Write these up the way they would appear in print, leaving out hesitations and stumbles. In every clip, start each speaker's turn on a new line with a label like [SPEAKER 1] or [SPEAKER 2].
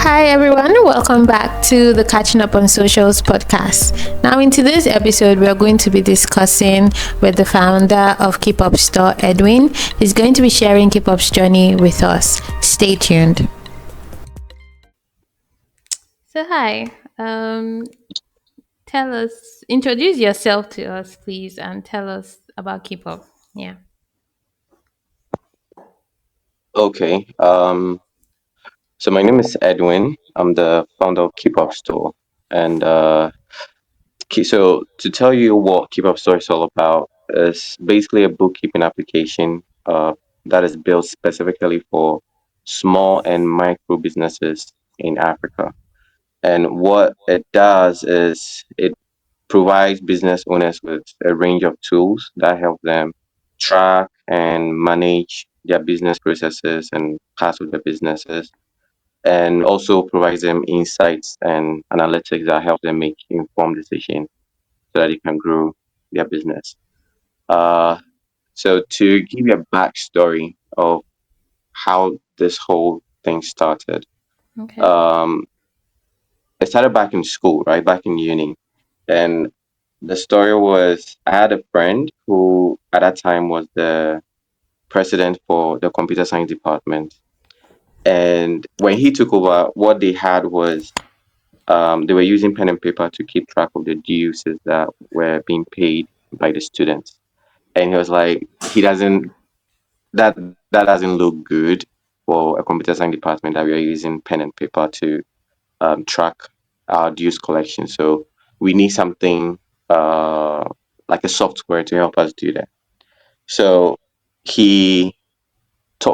[SPEAKER 1] Hi everyone, welcome back to the Catching Up on Socials podcast. Now, in today's episode, we are going to be discussing with the founder of KeepUp Store, Edwin. He's going to be sharing KeepUp's journey with us. Stay tuned. So, hi. Tell us, introduce yourself to us, please, and tell us about KeepUp. Yeah.
[SPEAKER 2] Okay. So my name is Edwin. I'm the founder of KeepUp Store, and so to tell you what KeepUp Store is all about is basically a bookkeeping application that is built specifically for small and micro businesses in Africa. And what it does is it provides business owners with a range of tools that help them track and manage their business processes and parts of their businesses, and also provides them insights and analytics that help them make informed decisions so that they can grow their business. Uh, so to give you a backstory of how this whole thing started,
[SPEAKER 1] Okay.
[SPEAKER 2] um, it started back in school, right? Back in uni. And the story was I had a friend who at that time was the president for the computer science department. And when he took over, what they had was they were using pen and paper to keep track of the dues that were being paid by the students. And he was like, he doesn't that doesn't look good for a computer science department that we are using pen and paper to track our dues collection. So we need something uh, like a software to help us do that. So he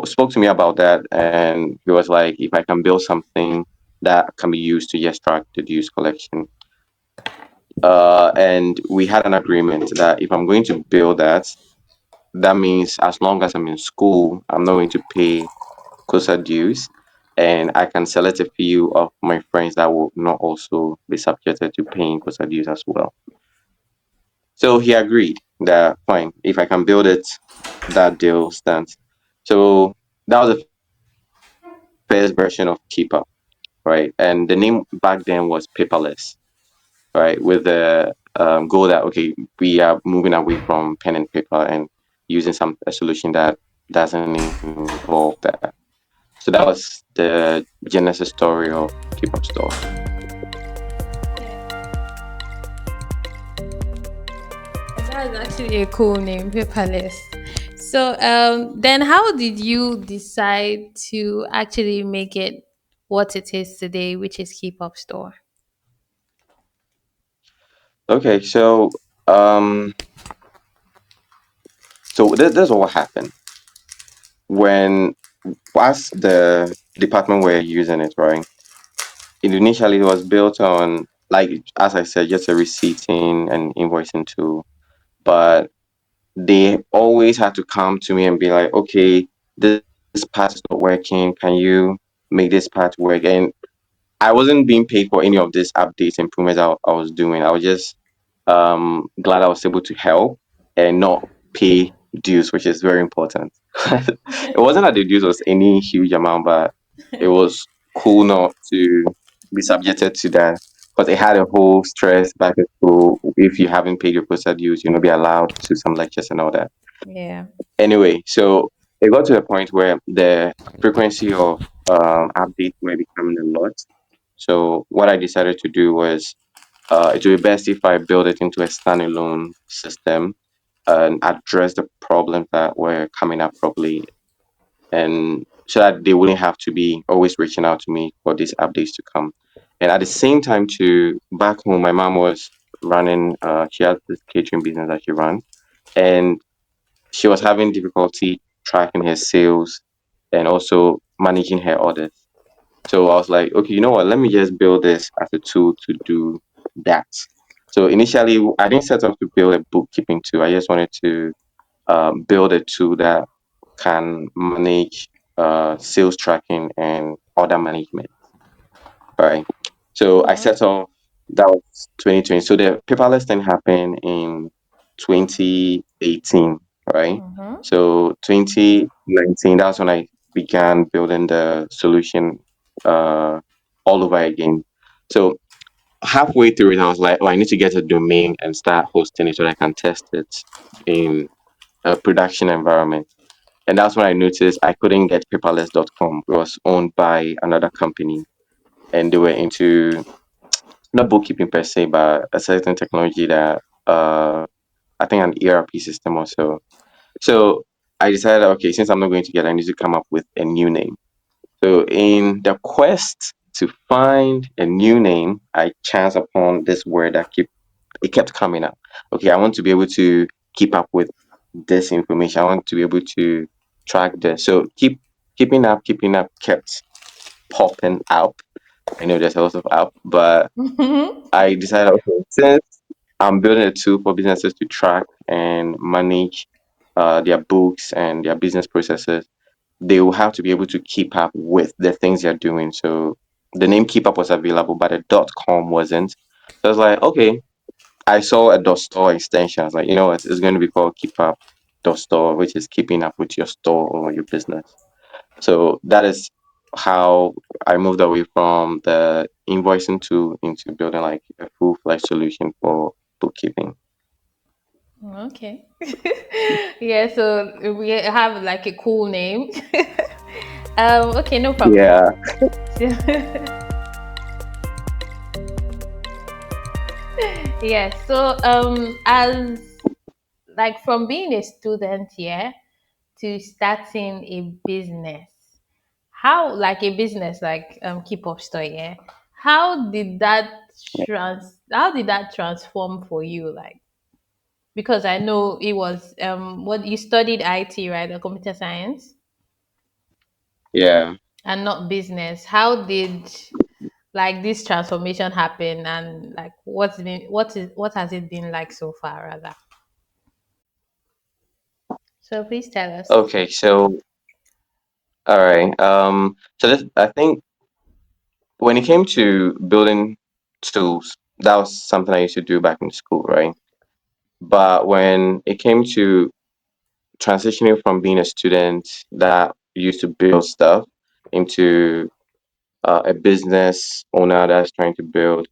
[SPEAKER 2] spoke to me about that, and he was like, if I can build something that can be used to just track the dues collection. And we had an agreement that if I'm going to build that, that means as long as I'm in school, I'm not going to pay COSA dues, and I can select a few of my friends that will not also be subjected to paying COSA dues as well. So he agreed that fine, if I can build it, that deal stands. So that was the first version of KeepUp, right? And the name back then was paperless, right? With the goal that okay, we are moving away from pen and paper and using a solution that doesn't involve that. So that was the genesis story of KeepUp Store.
[SPEAKER 1] That's actually a cool name, Paperless. So, then how did you decide to actually make it what it is today, which is Keep Up Store?
[SPEAKER 2] Okay, um, this is what happened when as the department were using it, right? Initially, it was built on, like as I said, just a receipting and invoicing tool, but they always had to come to me and be like, okay, this part is not working. Can you make this part work? And I wasn't being paid for any of these updates, improvements I was doing. I was just glad I was able to help and not pay dues, which is very important. It wasn't that the dues was any huge amount, but it was cool not to be subjected to that because it had a whole stress back at school. If you haven't paid your posted dues, you'll not be allowed to some lectures and all that.
[SPEAKER 1] Yeah.
[SPEAKER 2] Anyway, so it got to a point where the frequency of updates were becoming a lot. So what I decided to do was it would be best if I build it into a standalone system and address the problems that were coming up properly, and so that they wouldn't have to be always reaching out to me for these updates to come. And at the same time, to back home, my mom was running. She has this catering business that she runs, and she was having difficulty tracking her sales and also managing her orders. So I was like, okay, you know what? Let me just build this as a tool to do that. So initially, I didn't set up to build a bookkeeping tool. I just wanted to build a tool that can manage sales tracking and order management. Right. So I
[SPEAKER 1] Mhm.
[SPEAKER 2] set off. That was 2020. So the paperless thing happened in 2018. Right.
[SPEAKER 1] Mhm.
[SPEAKER 2] So 2019. That's when I began building the solution uh, all over again. So halfway through it, I was like, oh, I need to get a domain and start hosting it so that I can test it in a production environment. And that's when I noticed I couldn't get paperless.com. It was owned by another company, and they were into not bookkeeping per se, but a certain technology that I think an ERP system or so. So I decided, okay, since I'm not going to get, I need to come up with a new name. So in the quest to find a new name, I chanced upon this word that kept coming up. Okay, I want to be able to keep up with this information. I want to be able to track this. So keeping up kept popping up. I know there's a lot of app, but I decided, okay, since I'm building a tool for businesses to track and manage their books and their business processes, they will have to be able to keep up with the things they're doing. So the name Keep Up was available, but the .com wasn't. So I was like, okay, I saw a .store extension. I was like, you know what, it's going to be called Keep Up .store, which is keeping up with your store or your business. So that is how I moved away from the invoicing tool into building like a full-fledged solution for bookkeeping.
[SPEAKER 1] Okay. Yeah, so we have like a cool name. Okay, no problem.
[SPEAKER 2] Yeah,
[SPEAKER 1] Yeah, so as like from being a student here to starting a business, how like a business like KeepUp Store, yeah, how did that transform for you? Like because I know it was what you studied IT, right? Or computer science
[SPEAKER 2] yeah.
[SPEAKER 1] and not business. How did like this transformation happen and like what has it been like so far rather? So please tell us.
[SPEAKER 2] Okay, so all right. So this, I think when it came to building tools, that was something I used to do back in school, right? But when it came to transitioning from being a student that used to build stuff into a business owner that's trying to build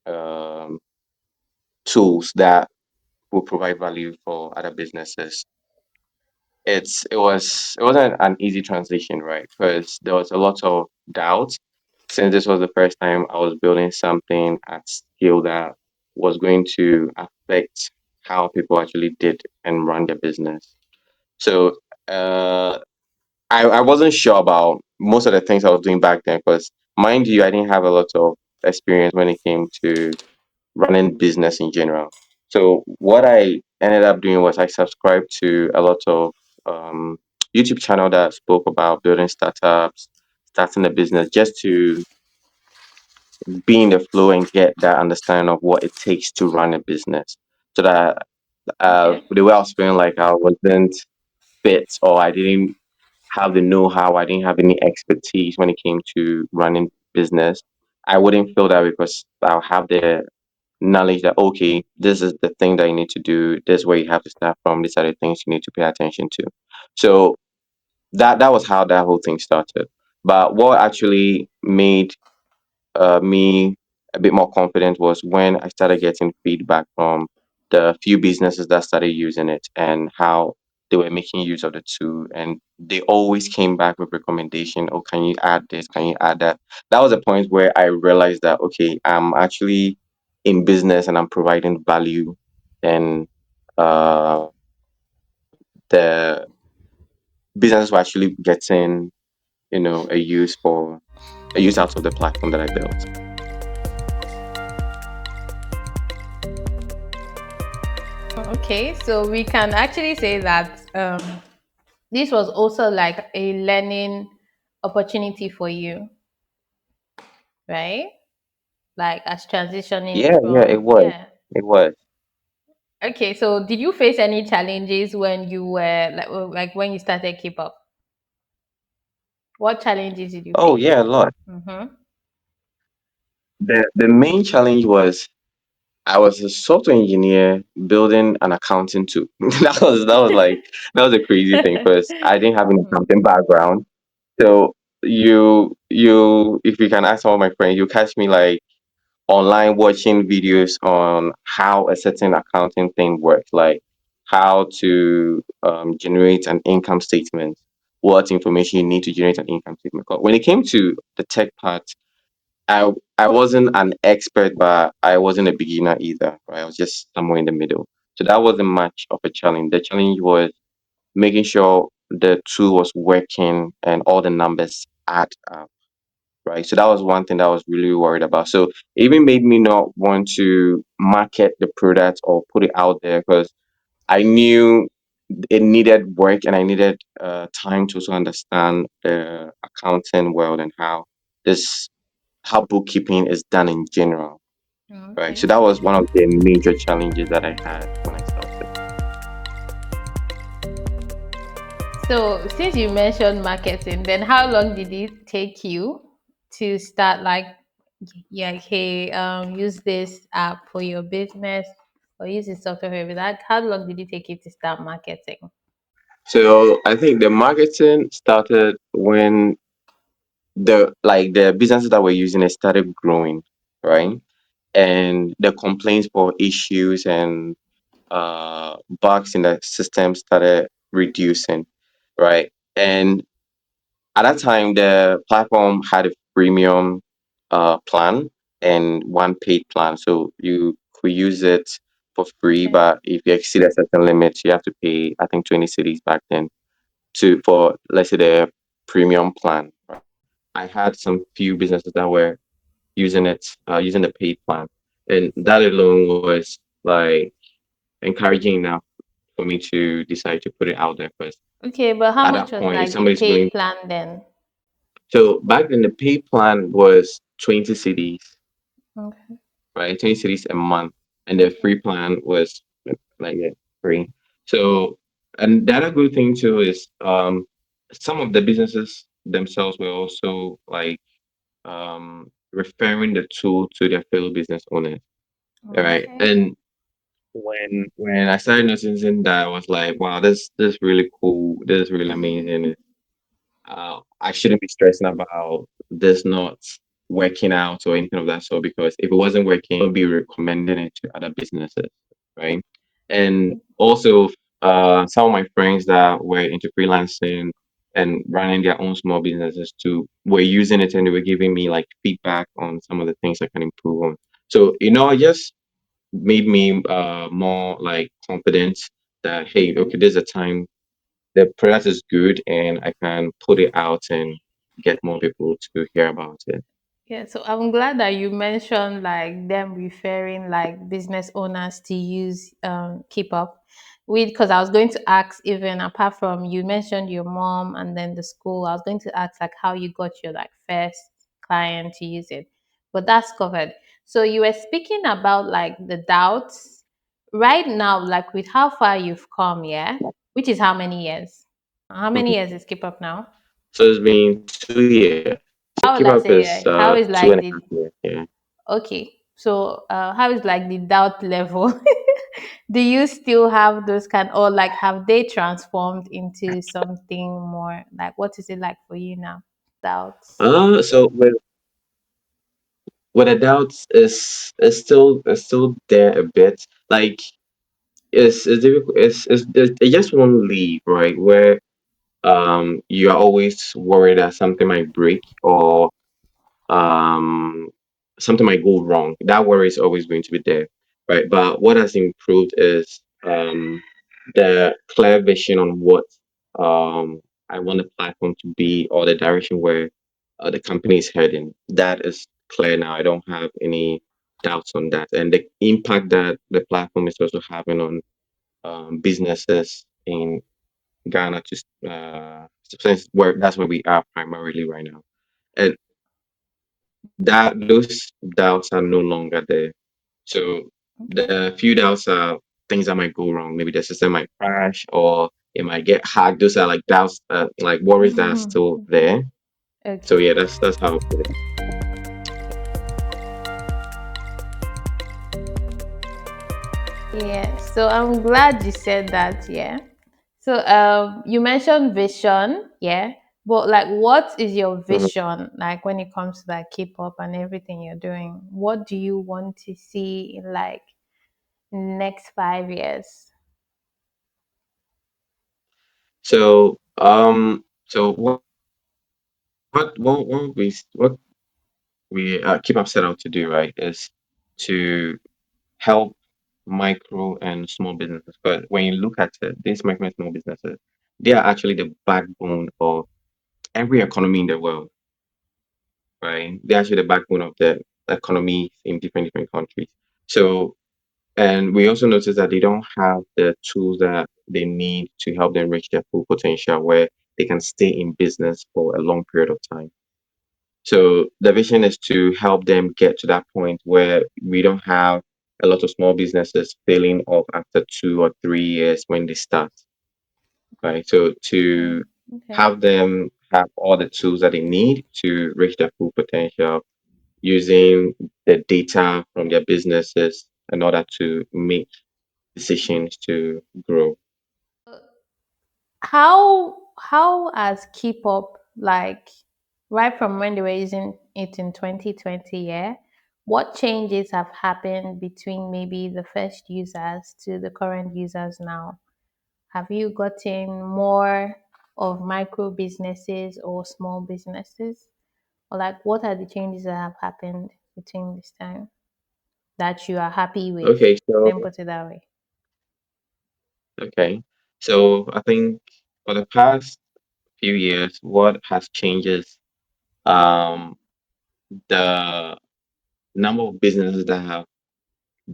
[SPEAKER 2] um, tools that will provide value for other businesses, it wasn't an easy transition, right? Because there was a lot of doubt since this was the first time I was building something at scale that was going to affect how people actually did and run their business. So uh, I wasn't sure about most of the things I was doing back then because, mind you, I didn't have a lot of experience when it came to running business in general. So what I ended up doing was I subscribed to a lot of um, YouTube channel that spoke about building startups, starting a business, just to be in the flow and get that understanding of what it takes to run a business. So that
[SPEAKER 1] Okay.
[SPEAKER 2] the way I was feeling like I wasn't fit or I didn't have the know-how, I didn't have any expertise when it came to running business. I wouldn't feel that because I'll have the knowledge that okay, this is the thing that you need to do, this is where you have to start from, these are the things you need to pay attention to. So that was how that whole thing started. But what actually made me a bit more confident was when I started getting feedback from the few businesses that started using it and how they were making use of the tool, and they always came back with recommendation. Oh, can you add this? Can you add that? That was a point where I realized that okay, I'm actually in business and I'm providing value, and uh, the business were actually getting a use out of the platform that I built.
[SPEAKER 1] Okay, so we can actually say that this was also like a learning opportunity for you, right? Like as transitioning
[SPEAKER 2] Yeah, it
[SPEAKER 1] from
[SPEAKER 2] was.
[SPEAKER 1] yeah.
[SPEAKER 2] It was.
[SPEAKER 1] Okay, so did you face any challenges when you were like when you started Keep Up? What challenges did you
[SPEAKER 2] Oh
[SPEAKER 1] face?
[SPEAKER 2] yeah, a lot.
[SPEAKER 1] Mm-hmm.
[SPEAKER 2] The main challenge was I was a software engineer building an accounting tool. That was a crazy thing because I didn't have an accounting background. So if you can ask some of my friends, you catch me like online watching videos on how a certain accounting thing works, like how to generate an income statement, what information you need to generate an income statement. 'Cause when it came to the tech part, I wasn't an expert, but I wasn't a beginner either. Right, I was just somewhere in the middle. So that wasn't much of a challenge. The challenge was making sure the tool was working and all the numbers add up, right? So that was one thing that I was really worried about. So it even made me not want to market the product or put it out there because I knew it needed work and I needed time to also understand the accounting world and this how bookkeeping is done in general, right? So
[SPEAKER 1] Okay.
[SPEAKER 2] that was one of the major challenges that I had when I started.
[SPEAKER 1] So, since you mentioned marketing, then how long did it take you to start like, yeah, hey, use this app for your business or use this software for your business? Like, how long did it take you to start marketing?
[SPEAKER 2] So I think the marketing started when the businesses that were using it started growing, right? And the complaints for issues and bugs in the system started reducing, right? And at that time, the platform had a premium plan and one paid plan, so you could use it for free.
[SPEAKER 1] Okay.
[SPEAKER 2] But if you exceed a certain limit, you have to pay, I think, 20 cities back then to for let's say the premium plan. Right? I had some few businesses that were using it, using the paid plan, and that alone was like encouraging enough for me to decide to put it out there first.
[SPEAKER 1] Okay, but how
[SPEAKER 2] At
[SPEAKER 1] much
[SPEAKER 2] that
[SPEAKER 1] was
[SPEAKER 2] point, if
[SPEAKER 1] like the
[SPEAKER 2] somebody's
[SPEAKER 1] paid
[SPEAKER 2] willing,
[SPEAKER 1] plan then?
[SPEAKER 2] so back then the paid plan was 20 cities,
[SPEAKER 1] Okay.
[SPEAKER 2] right? 20 cities a month, and the
[SPEAKER 1] Okay.
[SPEAKER 2] free plan was like free. So, and the other good thing too is some of the businesses themselves were also like referring the tool to their fellow business owners, right?
[SPEAKER 1] Okay.
[SPEAKER 2] And when I started noticing that, I was like, wow, this is really cool. This is really amazing. I shouldn't be stressing about this not working out or anything of that sort because if it wasn't working, I'll be recommending it to other businesses, right? And also, some of my friends that were into freelancing and running their own small businesses too were using it and they were giving me like feedback on some of the things I can improve on. So, it just made me more like confident that hey, okay, there's a time the product is good and I can put it out and get more people to hear about it.
[SPEAKER 1] Yeah, so I'm glad that you mentioned like them referring like business owners to use Keep Up with because I was going to ask even apart from you mentioned your mom and then the school, I was going to ask like how you got your like first client to use it. But that's covered. So you were speaking about like the doubts right now, like with how far you've come, yeah? Which is how many years? How many
[SPEAKER 2] Mhm.
[SPEAKER 1] years is Keep Up now?
[SPEAKER 2] So it's been 2 years. So
[SPEAKER 1] How
[SPEAKER 2] keep
[SPEAKER 1] will I
[SPEAKER 2] up
[SPEAKER 1] say
[SPEAKER 2] is
[SPEAKER 1] yeah? How is
[SPEAKER 2] two
[SPEAKER 1] like
[SPEAKER 2] and a
[SPEAKER 1] the
[SPEAKER 2] half years. Yeah.
[SPEAKER 1] Okay, so how is like the doubt level? Do you still have those kind, or like have they transformed into something more? Like, what is it like for you now? Doubts.
[SPEAKER 2] So with the doubts is still there a bit. Like it's difficult. It just won't leave, right? Where you are always worried that something might break or um something might go wrong. That worry is always going to be there, right? But what has improved is the clear vision on what um I want the platform to be or the direction where the company is heading. That is clear now. I don't have any doubts on that, and the impact that the platform is also having on businesses in Ghana to since where that's where we are primarily right now. And that those doubts are no longer there. So
[SPEAKER 1] Okay.
[SPEAKER 2] the few doubts are things that might go wrong. Maybe the system might crash or it might get hacked. Those are like doubts, like worries that are still there. So
[SPEAKER 1] Okay.
[SPEAKER 2] yeah, that's how I put it.
[SPEAKER 1] Yeah. So I'm glad you said that. Yeah. So you mentioned vision. Yeah. But like, what is your
[SPEAKER 2] Mhm.
[SPEAKER 1] vision like when it comes to like keep up and everything you're doing? What do you want to see in like next 5 years?
[SPEAKER 2] So what we keep up set out to do, right, is to help micro and small businesses. But when you look at it, these micro and small businesses, they are actually the backbone of every economy in the world, right? They're actually the backbone of the economy in different countries. So, and we also notice that they don't have the tools that they need to help them reach their full potential, where they can stay in business for a long period of time. So the vision is to help them get to that point where we don't have a lot of small businesses failing off after 2 or 3 years when they start, right? So to
[SPEAKER 1] Okay.
[SPEAKER 2] have them have all the tools that they need to reach their full potential using the data from their businesses in order to make decisions to grow.
[SPEAKER 1] How has keep up like right from when they were using it in 2020, yeah, what changes have happened between maybe the first users to the current users now? Have you gotten more of micro businesses or small businesses? Or like what are the changes that have happened between this time that you are happy with?
[SPEAKER 2] Okay,
[SPEAKER 1] Let me
[SPEAKER 2] so
[SPEAKER 1] put it that way.
[SPEAKER 2] okay. So I think for the past few years, what has changed is um the number of businesses that have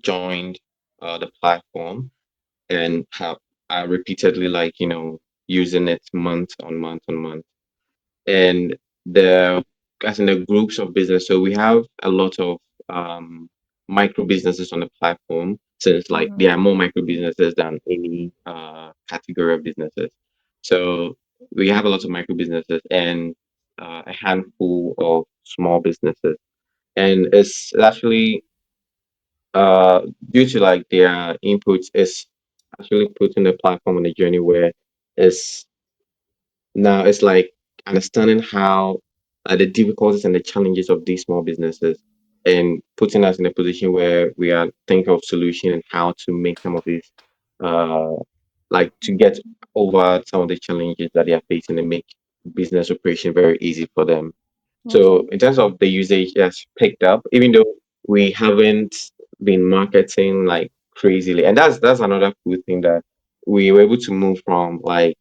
[SPEAKER 2] joined the platform and have are repeatedly, like, using it month on month on month. And the as in the groups of business, so we have a lot of um micro businesses on the platform, since like
[SPEAKER 1] Mm-hmm.
[SPEAKER 2] there are more micro businesses than any category of businesses. So we have a lot of micro businesses and a handful of small businesses, and it's actually uh due to like their inputs, is actually putting the platform on a journey where it's now it's like understanding how the difficulties and the challenges of these small businesses, and putting us in a position where we are thinking of solution and how to make some of these uh like to get over some of the challenges that they are facing and make business operation very easy for them. So
[SPEAKER 1] Okay.
[SPEAKER 2] in terms of the usage, has picked up, even though we haven't been marketing like crazily. And that's another cool thing, that we were able to move from like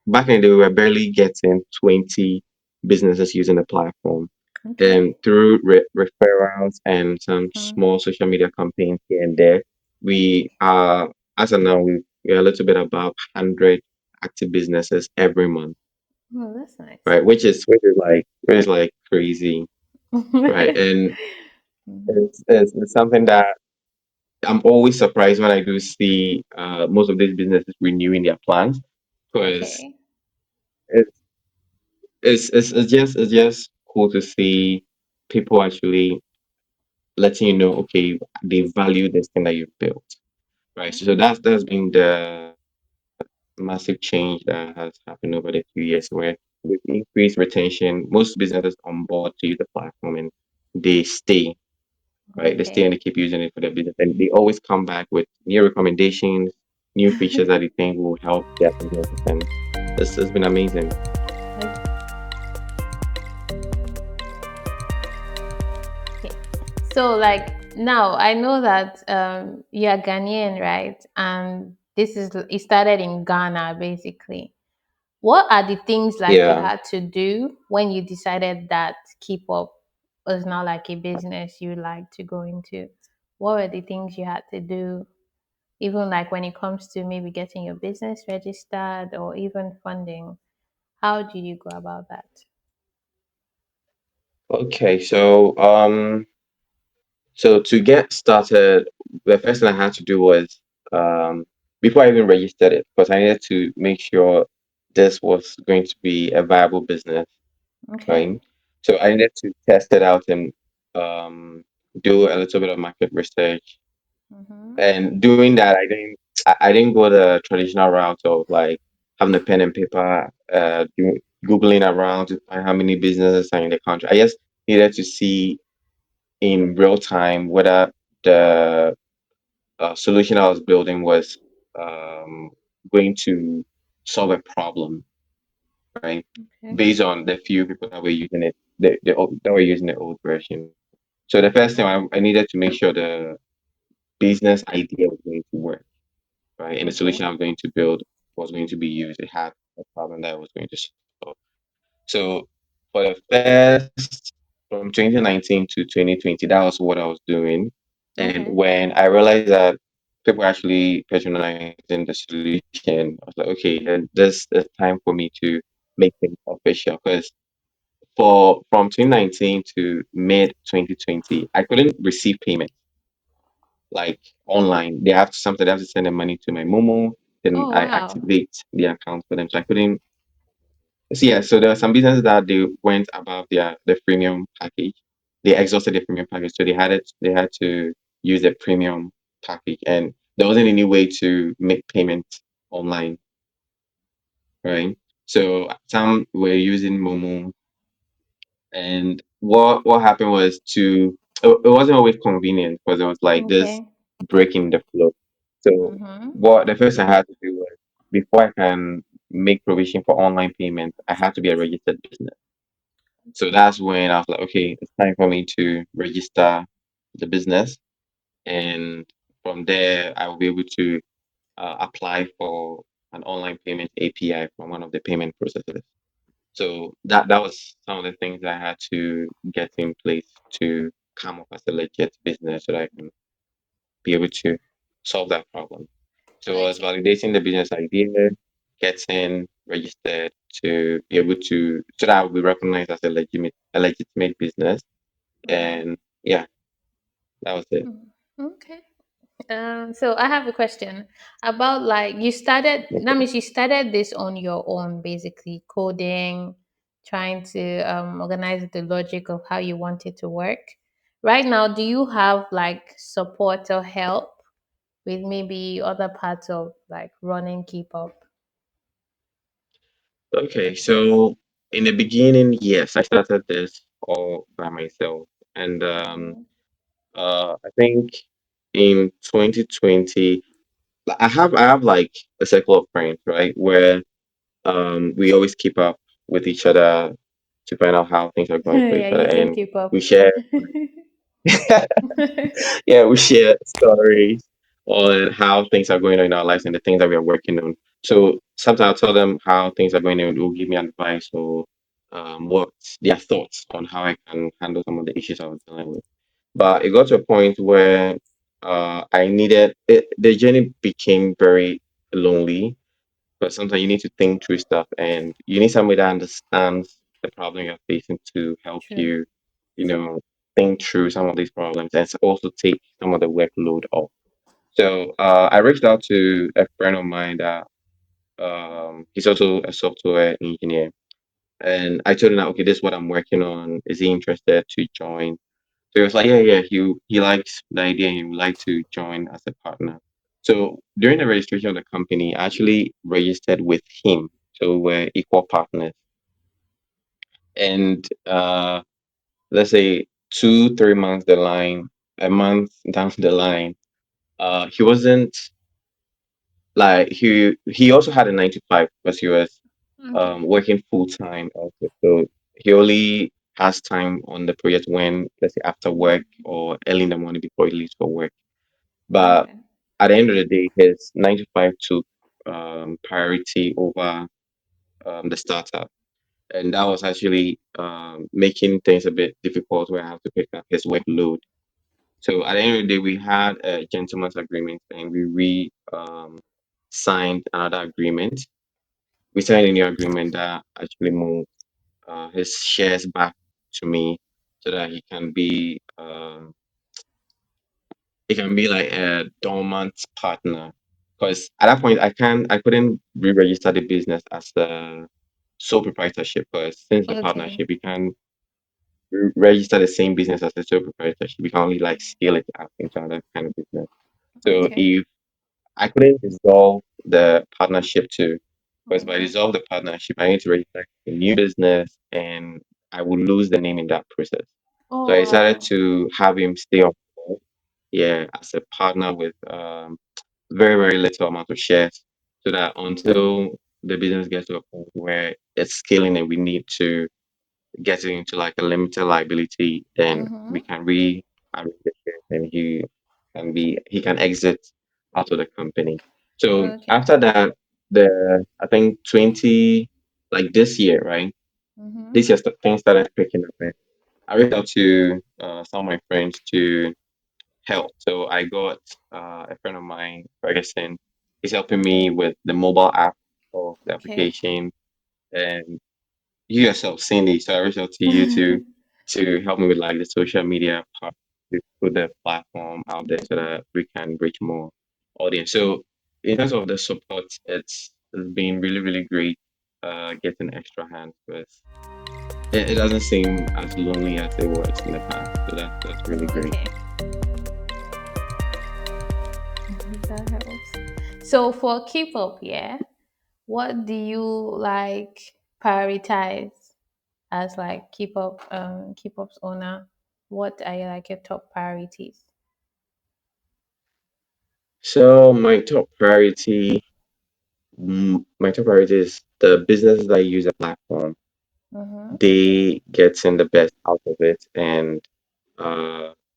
[SPEAKER 2] back in the day, we were barely getting 20 businesses using the platform.
[SPEAKER 1] Okay.
[SPEAKER 2] And through referrals and some
[SPEAKER 1] Mm.
[SPEAKER 2] small social media campaigns here and there, we are, as of now, we're a little bit above 100 active businesses every month,
[SPEAKER 1] Oh, that's nice.
[SPEAKER 2] right? Which is like crazy, right? And
[SPEAKER 1] Mhm.
[SPEAKER 2] it's something that I'm always surprised when I do see most of these businesses renewing their plans, because
[SPEAKER 1] Okay.
[SPEAKER 2] it's just cool to see people actually letting you know, okay, they value this thing that you've built, right? So
[SPEAKER 1] Okay.
[SPEAKER 2] that's been the massive change that has happened over the few years, where with increased retention, most businesses on board to use the platform, and they stay, right? They stay and
[SPEAKER 1] Okay.
[SPEAKER 2] they keep using it for their business, and they always come back with new recommendations, new features that they think will help their businesses, and it's been amazing.
[SPEAKER 1] Okay. So like now I know that you're Ghanaian, right? And this is it started in Ghana basically. What are the things like you
[SPEAKER 2] Yeah.
[SPEAKER 1] had to do when you decided that Keep Up was not like a business you like to go into? What were the things you had to do, even like when it comes to maybe getting your business registered or even funding? How do you go about that?
[SPEAKER 2] Okay. So to get started, the first thing I had to do was um, before I even registered it, because I needed to make sure this was going to be a viable business,
[SPEAKER 1] Okay.
[SPEAKER 2] right? So I needed to test it out and do a little bit of market research.
[SPEAKER 1] Mm-hmm.
[SPEAKER 2] And doing that, I didn't go the traditional route of like having a pen and paper, Googling around to find how many businesses are in the country. I just needed to see in real time whether the solution I was building was um, going to solve a problem, right?
[SPEAKER 1] Okay.
[SPEAKER 2] Based on the few people that were using it, that were using the old version. So the first thing I needed to make sure the business idea was going to work, right? And the solution
[SPEAKER 1] Okay.
[SPEAKER 2] I was going to build was going to be used. It had a problem that I was going to solve. So for the first from 2019 to 2020, that was what I was doing. And
[SPEAKER 1] Okay.
[SPEAKER 2] when I realized that people were actually patronizing the solution, I was like, okay, then there's time for me to make things official. Because from 2019 to mid 2020, I couldn't receive payment like online. They have to send the money to my Momo, then
[SPEAKER 1] Oh
[SPEAKER 2] I
[SPEAKER 1] wow.
[SPEAKER 2] activate the account for them. So I couldn't. So yeah, so there are some businesses that they went above their premium package. They exhausted their premium package, so they had to use the premium package, and there wasn't any way to make payment online, right? So some were using Momo, and what happened was it wasn't always convenient because it was like this
[SPEAKER 1] Okay.
[SPEAKER 2] breaking the flow. So
[SPEAKER 1] Mm-hmm.
[SPEAKER 2] what the first thing I had to do was before I can make provision for online payment, I had to be a registered business. So that's when I was like, okay, it's time for me to register the business, and from there I will be able to apply for an online payment API from one of the payment processors. So that was some of the things I had to get in place to come up as a legit business so that I can be able to solve that problem. So I was
[SPEAKER 1] Okay.
[SPEAKER 2] validating the business idea, getting registered to be able to so that I will be recognized as a legitimate business.
[SPEAKER 1] Mm-hmm.
[SPEAKER 2] And yeah, that was it.
[SPEAKER 1] Okay. So I have a question about like you started. That
[SPEAKER 2] Okay.
[SPEAKER 1] means you started this on your own, basically coding, trying to organize the logic of how you want it to work. Right now, do you have like support or help with maybe other parts of like running Keep Up?
[SPEAKER 2] Okay, so in the beginning, yes, I started this all by myself. And
[SPEAKER 1] Mhm.
[SPEAKER 2] I think in 2020, I have like a circle of friends, right? Where we always keep up with each other to find out how things are going for
[SPEAKER 1] Yeah,
[SPEAKER 2] each other,
[SPEAKER 1] using
[SPEAKER 2] and
[SPEAKER 1] Keep
[SPEAKER 2] we
[SPEAKER 1] Up.
[SPEAKER 2] share. Yeah, we share stories on how things are going on in our lives and the things that we are working on. So sometimes I'll tell them how things are going and they'll give me advice or what their thoughts on how I can handle some of the issues I was dealing with. But it got to a point where I needed it, the journey became very lonely because sometimes you need to think through stuff and you need somebody that understands the problem you're facing to help
[SPEAKER 1] True.
[SPEAKER 2] you, you know, think through some of these problems and also take some of the workload off. So I reached out to a friend of mine that he's also a software engineer. And I told him that, okay, this is what I'm working on. Is he interested to join? So he was like, yeah, yeah, he likes the idea and he would like to join as a partner. So during the registration of the company, I actually registered with him. So we're equal partners. And let's say 2, 3 months the line, a month down the line, he wasn't like he also had a 9 to 5 because he was
[SPEAKER 1] Okay.
[SPEAKER 2] working full time also. So he only has time on the project when let's say after work or early in the morning before he leaves for work. But
[SPEAKER 1] Okay.
[SPEAKER 2] at the end of the day, his 9 to 5 took priority over the startup. And that was actually making things a bit difficult where I have to pick up his workload. So at the end of the day, we had a gentleman's agreement and we signed another agreement. We signed a new agreement that actually moved his shares back to me so that he can be like a dormant partner. Because at that point, I couldn't re-register the business as a sole proprietorship. Because since the
[SPEAKER 1] Okay.
[SPEAKER 2] partnership, you can register the same business as a sole proprietorship. You can only like scale it up into another kind of business. So
[SPEAKER 1] Okay.
[SPEAKER 2] if I couldn't dissolve the partnership too, Because if I
[SPEAKER 1] Mm-hmm.
[SPEAKER 2] dissolve the partnership, I need to register a new business and I would lose the name in that process. So
[SPEAKER 1] Oh
[SPEAKER 2] I decided
[SPEAKER 1] wow.
[SPEAKER 2] to have him stay on board, yeah, as a partner with very, very little amount of shares so that until the business gets to a point where it's scaling and we need to get it into like a limited liability, then
[SPEAKER 1] Mm-hmm.
[SPEAKER 2] we can arrange the shares and he can exit out of the company. So
[SPEAKER 1] Okay.
[SPEAKER 2] after that, I think 20 like this year, right?
[SPEAKER 1] Mm-hmm.
[SPEAKER 2] This year things started picking up. And I reached out to some of my friends to help. So I got a friend of mine, Ferguson. He's helping me with the mobile app of the
[SPEAKER 1] Okay.
[SPEAKER 2] application, and you yourself, Cindy. So I reached out to you to help me with like the social media part to put the platform out there so that we can reach more audience. So in terms of the support, it's been really really great. Getting extra hands with it doesn't seem as lonely as it was in the past. So that's really great.
[SPEAKER 1] Okay. That helps. So for keep up, yeah, what do you like prioritize as like keep up's owner? What are your, like your top priorities?
[SPEAKER 2] So my top priority is the businesses that use a platform.
[SPEAKER 1] Mm-hmm.
[SPEAKER 2] They getting the best out of it and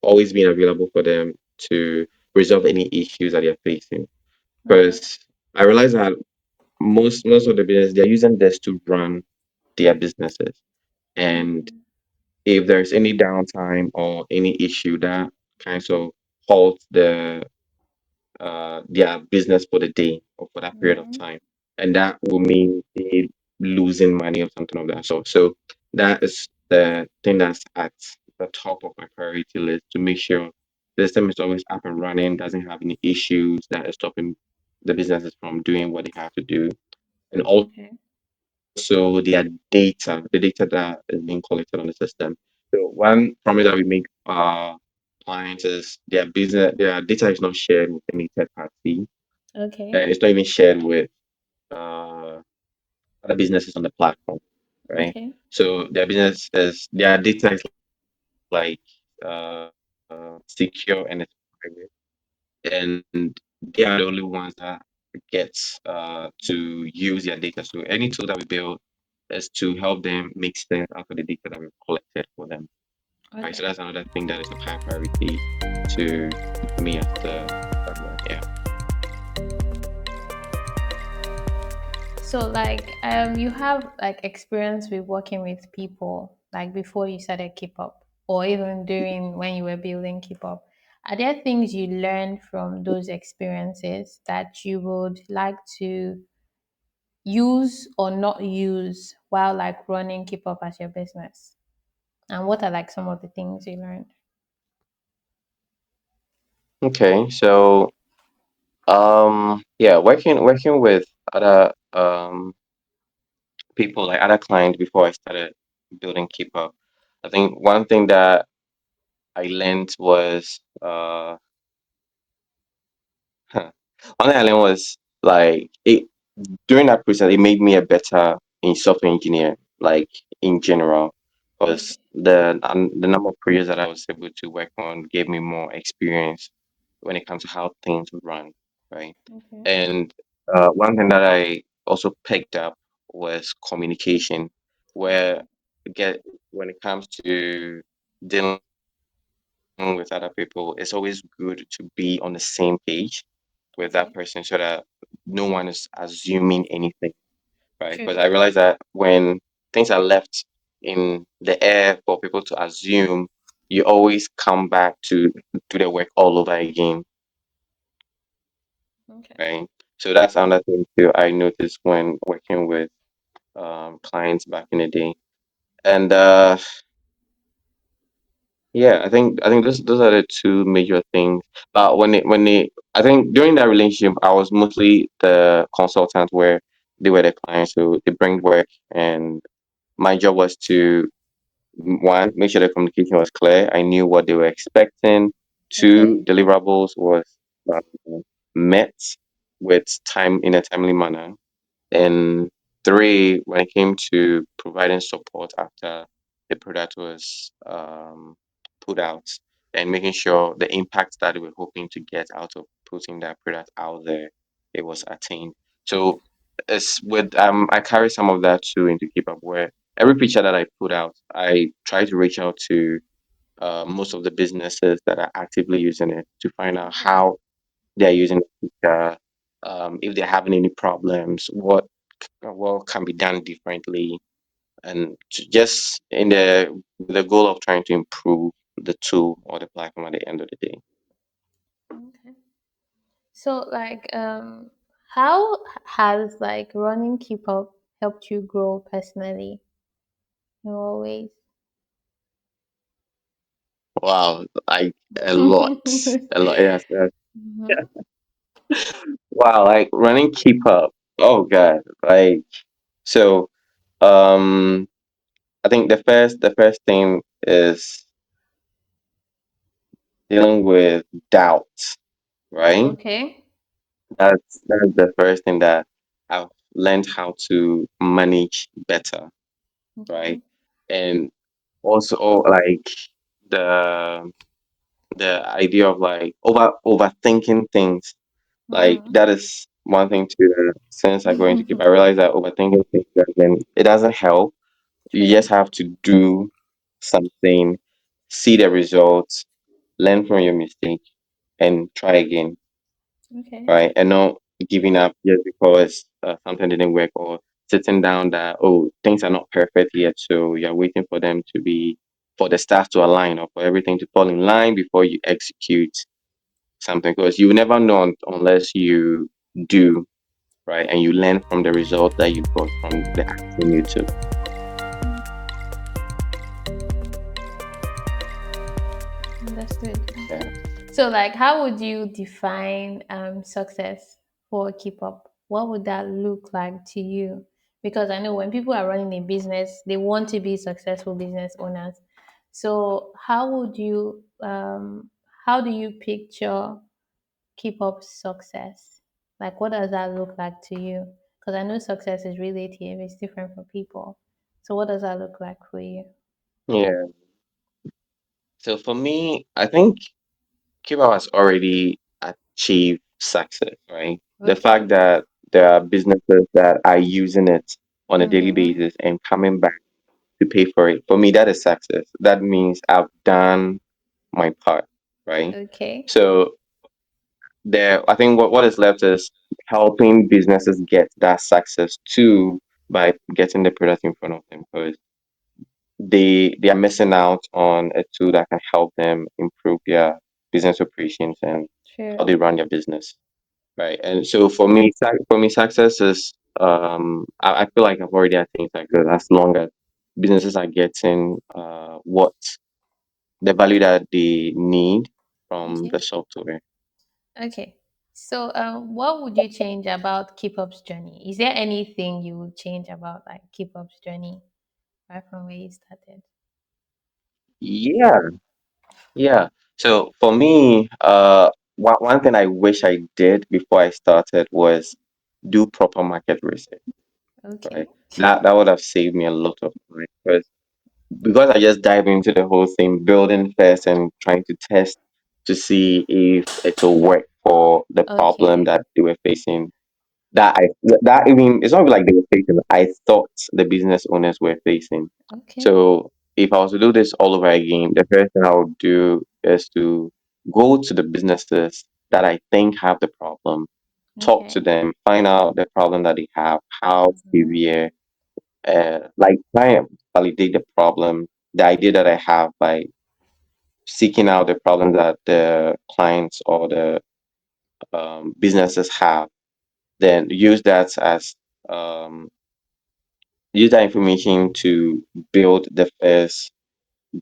[SPEAKER 2] always being available for them to resolve any issues that they're facing.
[SPEAKER 1] Okay.
[SPEAKER 2] Because I realize that most of the business they're using this to run their businesses, and
[SPEAKER 1] Mm-hmm.
[SPEAKER 2] if there's any downtime or any issue that kind of halts their business for the day or for that period of
[SPEAKER 1] Mm-hmm.
[SPEAKER 2] time. And that will mean they losing money or something of that sort. So that is the thing that's at the top of my priority list to make sure the system is always up and running, doesn't have any issues that is stopping the businesses from doing what they have to do. And
[SPEAKER 1] Okay.
[SPEAKER 2] also their data, the data that is being collected on the system. So one promise that we make clients is their data is not shared with any third party,
[SPEAKER 1] Okay.
[SPEAKER 2] and it's not even shared with uh, other businesses on the platform, right?
[SPEAKER 1] Okay.
[SPEAKER 2] So their data is like secure and it's private, and they are the only ones that gets to use their data. So any tool that we build is to help them make sense out of the data that we've collected for them. Right. So
[SPEAKER 1] Okay.
[SPEAKER 2] that's another thing that is of high priority to me as the partner. Yeah.
[SPEAKER 1] So like you have like experience with working with people like before you started keep up or even during when you were building keep up. Are there things you learned from those experiences that you would like to use or not use while like running keep up as your business? And what are like some of the things you learned?
[SPEAKER 2] Okay. So yeah, working with other people like other clients before I started building KeepUp. I think one thing that I learned was one thing I learned was like it during that process it made me a better in software engineer, like in general, because
[SPEAKER 1] Okay.
[SPEAKER 2] the number of projects that I was able to work on gave me more experience when it comes to how things run, right?
[SPEAKER 1] Okay.
[SPEAKER 2] And one thing that I also picked up was communication, where
[SPEAKER 1] Okay.
[SPEAKER 2] get when it comes to dealing with other people, it's always good to be on the same page with that
[SPEAKER 1] Okay.
[SPEAKER 2] person so that no one is assuming anything, right? Because
[SPEAKER 1] True.
[SPEAKER 2] I realize that when things are left in the air for people to assume, you always come back to do the work all over again,
[SPEAKER 1] Okay.
[SPEAKER 2] right? So that's another thing too I noticed when working with clients back in the day. And yeah, I think those are the two major things. But when it I think during that relationship, I was mostly the consultant where they were the clients, so they bring work, and my job was to one make sure the communication was clear. I knew what they were expecting. Two,
[SPEAKER 1] Okay.
[SPEAKER 2] deliverables was met with time in a timely manner. And three, when it came to providing support after the product was put out and making sure the impact that we were hoping to get out of putting that product out there, it was attained. So it's with I carry some of that too into Keep Up, where every picture that I put out, I try to reach out to most of the businesses that are actively using it to find out how they're using the feature, if they're having any problems, what can be done differently, and just in the goal of trying to improve the tool or the platform at the end of the day.
[SPEAKER 1] Okay. So like how has like running Keep Up helped you grow personally in what ways?
[SPEAKER 2] Wow, like a lot. Yes, yes.
[SPEAKER 1] Mhm.
[SPEAKER 2] Wow, like running keep up. Oh God, like so. Um, I think the first thing is dealing with doubt, right?
[SPEAKER 1] Okay.
[SPEAKER 2] That's the first thing that I've learned how to manage better, right?
[SPEAKER 1] Okay.
[SPEAKER 2] And also like the the idea of like overthinking things. Like
[SPEAKER 1] Mm.
[SPEAKER 2] that is one thing too. Since I go into keep, I realize that overthinking things, then it doesn't help. You
[SPEAKER 1] True.
[SPEAKER 2] just have to do something, see the results, learn from your mistake, and try again,
[SPEAKER 1] Okay.
[SPEAKER 2] right? And not giving up just because something didn't work, or sitting down that, oh, things are not perfect yet, so you're waiting for them to be, for the stars to align or for everything to fall in line before you execute something, because you never know unless you do, right? And you learn from the result that you got from the action you took.
[SPEAKER 1] Understood.
[SPEAKER 2] Yeah.
[SPEAKER 1] Okay. So like how would you define success for Keep Up? What would that look like to you? Because I know when people are running a business, they want to be successful business owners. So how do you picture Keep Up success? Like what does that look like to you? Because I know success is relative, it's different for people. So what does that look like for you?
[SPEAKER 2] Yeah. So for me, I think Cuba has already achieved success, right? The
[SPEAKER 1] Okay.
[SPEAKER 2] fact that there are businesses that are using it on a daily
[SPEAKER 1] Mm-hmm.
[SPEAKER 2] basis and coming back to pay for it, for me, that is success. That means I've done my part, right?
[SPEAKER 1] Okay.
[SPEAKER 2] So I think what is left is helping businesses get that success too by getting the product in front of them, because they are missing out on a tool that can help them improve their business operations and how
[SPEAKER 1] True.
[SPEAKER 2] they run their business, right? And so for me, success is I feel like I've already attained success as long as businesses are getting what the value that they need from
[SPEAKER 1] Okay.
[SPEAKER 2] the software.
[SPEAKER 1] Okay. So, what would you change about Keep Up's journey? Is there anything you would change about like Keep Up's journey right from where you started?
[SPEAKER 2] Yeah, yeah. So for me, one thing I wish I did before I started was do proper market research, right?
[SPEAKER 1] Okay.
[SPEAKER 2] That would have saved me a lot of time, because I just dive into the whole thing, building first and trying to test to see if it will work for the problem
[SPEAKER 1] Okay.
[SPEAKER 2] that they were facing. That I that even it's not even like they were facing. I thought the business owners were facing.
[SPEAKER 1] Okay.
[SPEAKER 2] So if I was to do this all over again, the first thing I would do is to go to the businesses that I think have the problem, talk to
[SPEAKER 1] Okay.
[SPEAKER 2] them, find out the problem that they have, how
[SPEAKER 1] Mhm.
[SPEAKER 2] severe, like try and validate the problem, the idea that I have by seeking out the problem that the clients or the businesses have, then um, use that information to build the first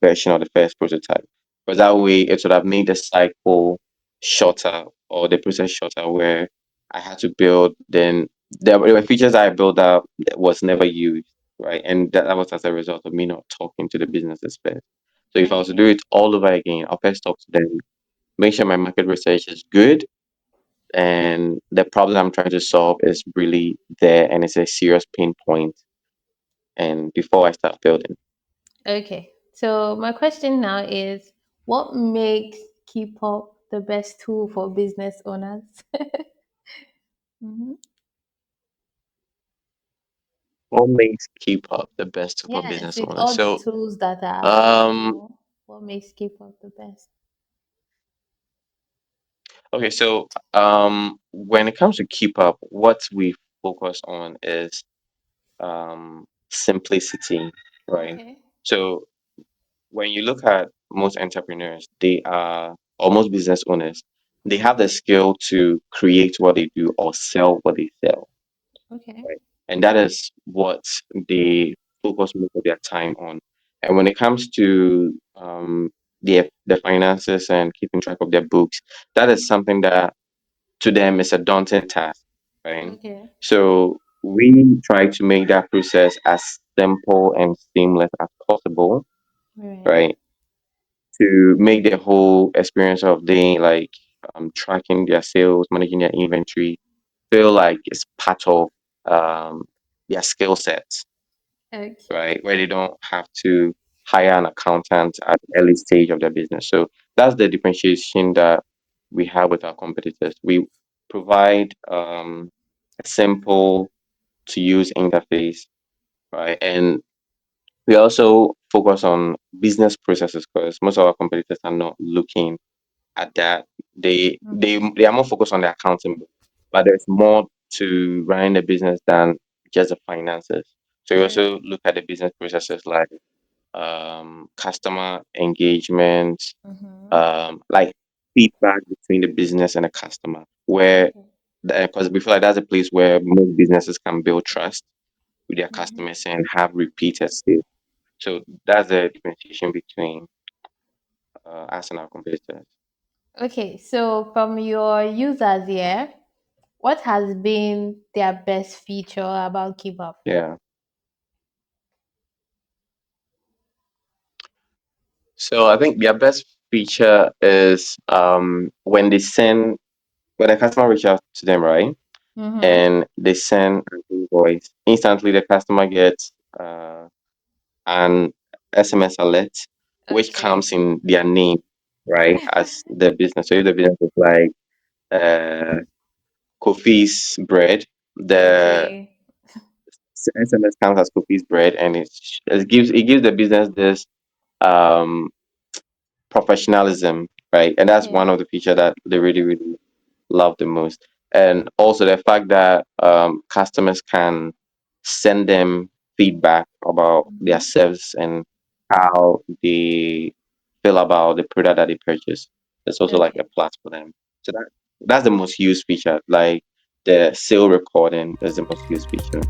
[SPEAKER 2] version or the first prototype. Because that way it would have made the cycle shorter or the process shorter, where I had to build, then there were features that I built up that was never used, right? And that was as a result of me not talking to the businesses first. So if I was to do
[SPEAKER 1] Okay.
[SPEAKER 2] it all over again, I'll first talk to them, make sure my market research is good, and the problem I'm trying to solve is really there, and it's a serious pain point. And before I start building,
[SPEAKER 1] Okay. So my question now is, what makes KeepUp the best tool for business owners? Mhm.
[SPEAKER 2] what makes keep up the best for
[SPEAKER 1] Yes,
[SPEAKER 2] business
[SPEAKER 1] with
[SPEAKER 2] owners?
[SPEAKER 1] all the
[SPEAKER 2] So,
[SPEAKER 1] tools that are
[SPEAKER 2] um,
[SPEAKER 1] available, what makes KeepUp the best?
[SPEAKER 2] okay, so when it comes to keep up, what we focus on is simplicity, right?
[SPEAKER 1] Okay.
[SPEAKER 2] So when you look at most entrepreneurs, they are or most business owners, they have the skill to create what they do or sell what they sell,
[SPEAKER 1] Okay.
[SPEAKER 2] right? And that is what they focus most of their time on. And when it comes to the finances and keeping track of their books, that is something that to them is a daunting task, right?
[SPEAKER 1] Okay.
[SPEAKER 2] So we try to make that process as simple and seamless as possible,
[SPEAKER 1] All right.
[SPEAKER 2] right? To make the whole experience of they like tracking their sales, managing their inventory, feel like it's part of um, their skill sets,
[SPEAKER 1] Okay.
[SPEAKER 2] right? Where they don't have to hire an accountant at the early stage of their business. So that's the differentiation that we have with our competitors. We provide a simple to use interface, right? And we also focus on business processes because most of our competitors are not looking at that. They are more focused on the accounting, but there's more to running the business than just the finances. So we
[SPEAKER 1] Okay.
[SPEAKER 2] also look at the business processes like customer engagement,
[SPEAKER 1] Mm-hmm.
[SPEAKER 2] like feedback between the business and the customer, where
[SPEAKER 1] Okay.
[SPEAKER 2] because we feel like that's a place where most businesses can build trust with their
[SPEAKER 1] Mm-hmm.
[SPEAKER 2] customers and have repeated sales. So that's the differentiation between us and our competitors.
[SPEAKER 1] Okay. So from your users here, what has been their best feature about KeepUp?
[SPEAKER 2] Yeah. So I think their best feature is when the customer reaches out to them, right?
[SPEAKER 1] Mm-hmm.
[SPEAKER 2] And they send an invoice. Instantly the customer gets uh, an SMS alert which
[SPEAKER 1] Okay.
[SPEAKER 2] comes in their name, right? As the business. So if the business is like uh Kofi's bread, the
[SPEAKER 1] Okay.
[SPEAKER 2] SMS counts as Kofi's bread, and it gives the business this um professionalism, right? And that's one
[SPEAKER 1] Okay.
[SPEAKER 2] of the feature that they really, really love the most. And also the fact that customers can send them feedback about their
[SPEAKER 1] Mm-hmm.
[SPEAKER 2] service and how they feel about the product that they purchase. It's also like a
[SPEAKER 1] Okay.
[SPEAKER 2] plus for them. So that's the most used feature. Like the sale recording is the most used feature.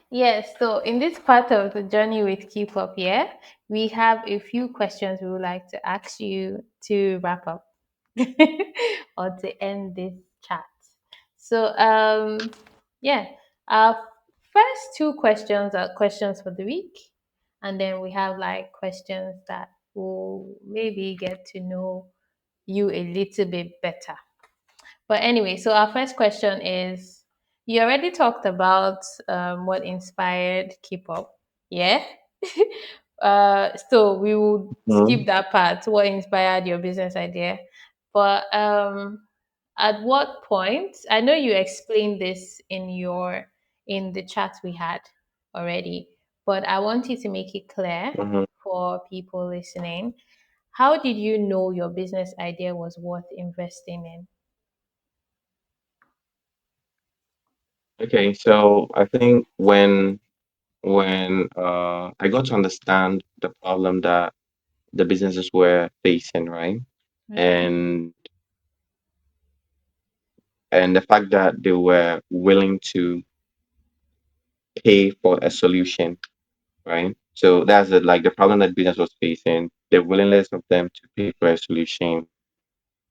[SPEAKER 1] Yes, so in this part of the journey with Keep Up, yeah, we have a few questions we would like to ask you to wrap up or to end this chat. So, yeah, our first two questions are questions for the week, and then we have like questions that will maybe get to know you a little bit better. But anyway, so our first question is, you already talked about what inspired Keep Up. Yeah. So we will skip
[SPEAKER 2] Mhm.
[SPEAKER 1] that part. What inspired your business idea? But at what point? I know you explained this in the chat we had already, but I want you to make it clear
[SPEAKER 2] Mhm.
[SPEAKER 1] for people listening. How did you know your business idea was worth investing in?
[SPEAKER 2] Okay, so I think when I got to understand the problem that the businesses were facing, right?
[SPEAKER 1] Okay.
[SPEAKER 2] And and the fact that they were willing to pay for a solution, right? So that's like the problem that business was facing, the willingness of them to pay for a solution,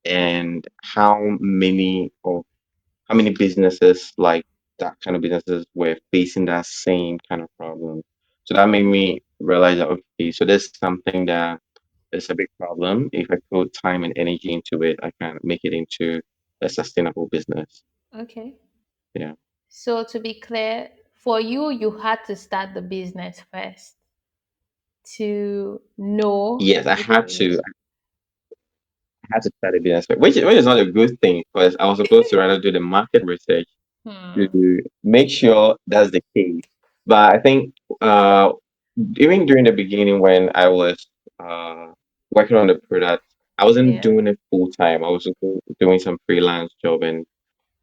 [SPEAKER 2] and how many businesses like that kind of businesses were facing that same kind of problem. So that made me realize that okay, so there's something that is a big problem. If I put time and energy into it, I can make it into a sustainable business.
[SPEAKER 1] Okay.
[SPEAKER 2] Yeah.
[SPEAKER 1] So to be clear, for you, you had to start the business first to know
[SPEAKER 2] Yes, I
[SPEAKER 1] if it
[SPEAKER 2] had
[SPEAKER 1] was.
[SPEAKER 2] to. I had to start a business, which is not a good thing because I was supposed to rather do the market research to
[SPEAKER 1] Hmm.
[SPEAKER 2] make sure that's the case. But I think uh, even during the beginning when I was uh, working on the product, I wasn't
[SPEAKER 1] Yeah.
[SPEAKER 2] doing it full time. I was doing some freelance job and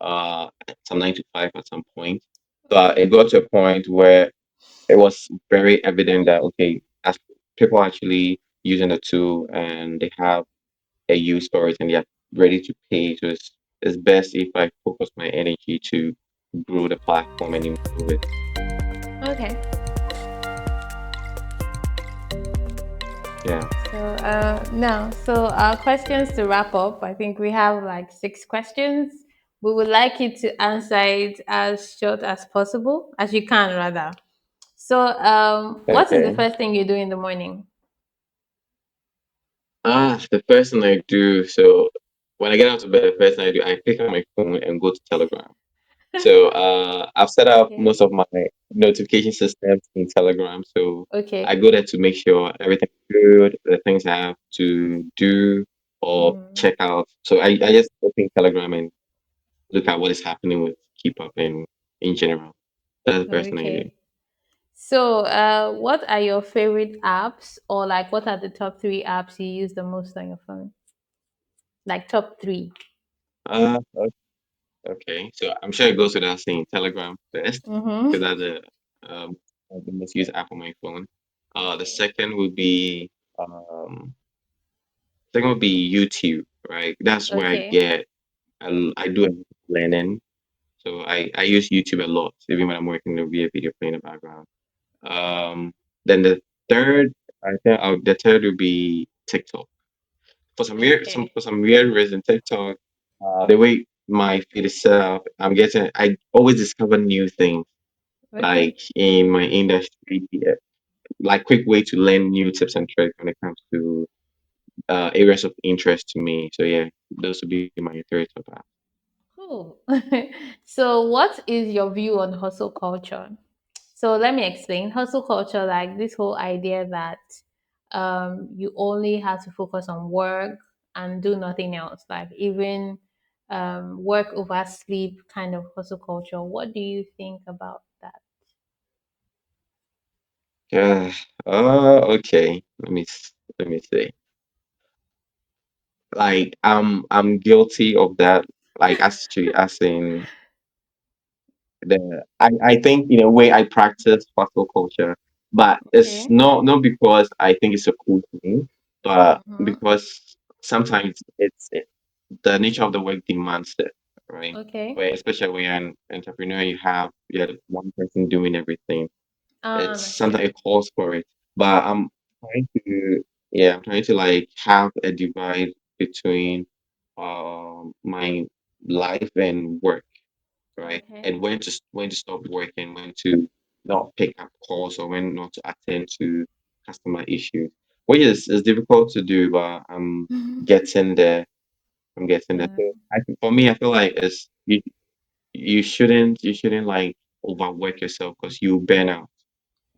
[SPEAKER 2] uh, some 9 to 5 at some point. But it
[SPEAKER 1] Okay.
[SPEAKER 2] got to a point where it was very evident that okay, as people actually using the tool and they have a use for it and they're ready to pay, so it's best if I focus my energy to grow the platform and improve it.
[SPEAKER 1] Okay.
[SPEAKER 2] Yeah.
[SPEAKER 1] Now, so our questions to wrap up. I think we have like 6 questions. We would like you to answer it as short as possible, as you can rather. So, what is the
[SPEAKER 2] Okay.
[SPEAKER 1] first thing you do in the morning?
[SPEAKER 2] The first thing I do, so when I get out of bed, the first thing I do, I pick up my phone and go to Telegram. So I've set up
[SPEAKER 1] Okay.
[SPEAKER 2] most of my notification systems in Telegram. So I
[SPEAKER 1] Okay.
[SPEAKER 2] go there to make sure everything's good, the things I have to do or
[SPEAKER 1] Mm.
[SPEAKER 2] check out. So I just open Telegram and look at what is happening with Keep Up and in general. That's the first thing I do.
[SPEAKER 1] Okay. So, what are your favorite apps, or like what are the top 3 apps you use the most on your phone? Like top 3.
[SPEAKER 2] Okay. So I'm sure it goes without saying Telegram first
[SPEAKER 1] Mm-hmm.
[SPEAKER 2] because that's um, the most used app on my phone. The second would be YouTube, right? That's where
[SPEAKER 1] Okay.
[SPEAKER 2] I do a lot of learning. So I use YouTube a lot, even when I'm working, there'll be a video playing in the background.
[SPEAKER 1] Okay.
[SPEAKER 2] Um, then third, the third would be TikTok.
[SPEAKER 1] Okay.
[SPEAKER 2] For some weird reason, TikTok, the way my feed is set up, I always discover new things like
[SPEAKER 1] Okay.
[SPEAKER 2] in my industry, like quick way to learn new tips and tricks when it comes to areas of interest to me. So yeah, those would be my three top apps.
[SPEAKER 1] Cool. So, what is your view on hustle culture? So, let me explain. Hustle culture, like this whole idea that you only have to focus on work and do nothing else, like even work over sleep kind of hustle culture. What do you think about that?
[SPEAKER 2] Yeah. Okay. Let me see. Like I'm guilty of that. Like as in I think in a way I practice hustle culture, but it's
[SPEAKER 1] Okay.
[SPEAKER 2] not because I think it's a cool thing, but
[SPEAKER 1] Mm-hmm.
[SPEAKER 2] because sometimes the nature of the work demands it, right?
[SPEAKER 1] Okay.
[SPEAKER 2] Where especially when you're an entrepreneur, you're the one person doing everything. It's
[SPEAKER 1] That's
[SPEAKER 2] sometimes
[SPEAKER 1] true.
[SPEAKER 2] it calls for it, but trying to I'm trying to like have a divide between my life and work, right?
[SPEAKER 1] Okay.
[SPEAKER 2] And when to stop working, when to not pick up calls or when not to attend to customer issues, which is difficult to do, but I'm getting there. I'm getting there. So for me, I feel like you shouldn't like overwork yourself because you burn out,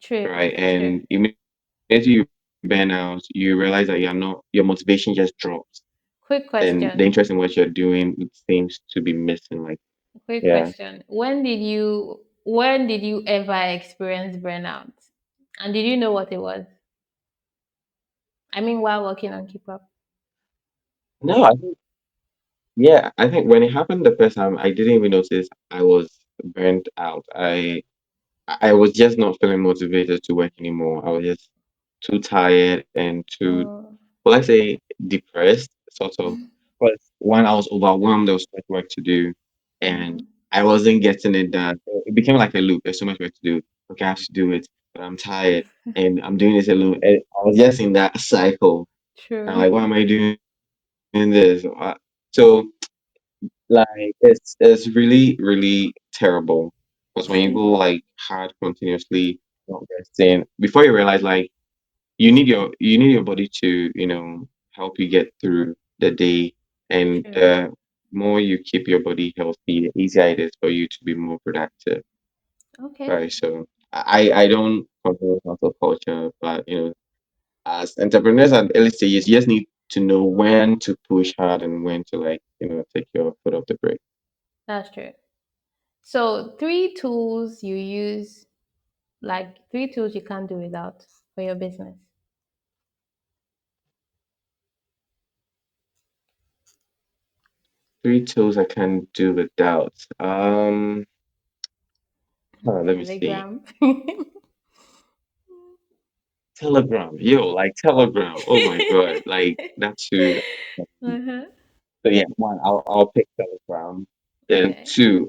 [SPEAKER 1] True.
[SPEAKER 2] right?
[SPEAKER 1] True.
[SPEAKER 2] And immediately you burn out, you realize that your motivation just drops.
[SPEAKER 1] Quick
[SPEAKER 2] Then the
[SPEAKER 1] question.
[SPEAKER 2] interest in what you're doing it seems to be missing. Like
[SPEAKER 1] Quick
[SPEAKER 2] yeah.
[SPEAKER 1] question. When did you ever experience burnout? And did you know what it was? I mean, while working on Keep Up.
[SPEAKER 2] No, yeah, I think when it happened the first time, I didn't even notice I was burnt out. I was just not feeling motivated to work anymore. I was just too tired and too,
[SPEAKER 1] Oh.
[SPEAKER 2] well, I say depressed, sort of. But one, I was overwhelmed. There was so much work to do, and
[SPEAKER 1] Mm-hmm.
[SPEAKER 2] I wasn't getting it done. So it became like a loop. There's so much work to do. Okay, I have to do it, but I'm tired, and I'm doing this alone. And I was just in that cycle. And
[SPEAKER 1] True.
[SPEAKER 2] like, why am I doing this? So like it's really, really terrible because when you go like hard continuously, not resting. Before you realize, like you need your body to help you get through the day, and
[SPEAKER 1] True.
[SPEAKER 2] the more you keep your body healthy, the easier it is for you to be more productive.
[SPEAKER 1] Okay.
[SPEAKER 2] Right. So I don't control hustle culture, but as entrepreneurs at early stages, you just need to know when to push hard and when to like, take your foot off the brake.
[SPEAKER 1] That's true. So, three tools you use, like three tools you can't do without for your business.
[SPEAKER 2] Three tools I can do without. Let me see.
[SPEAKER 1] Telegram.
[SPEAKER 2] Telegram. Yo, like Telegram. Oh my God. Like that's too.
[SPEAKER 1] Uh-huh.
[SPEAKER 2] So yeah, one, I'll pick Telegram. Then
[SPEAKER 1] Okay.
[SPEAKER 2] two,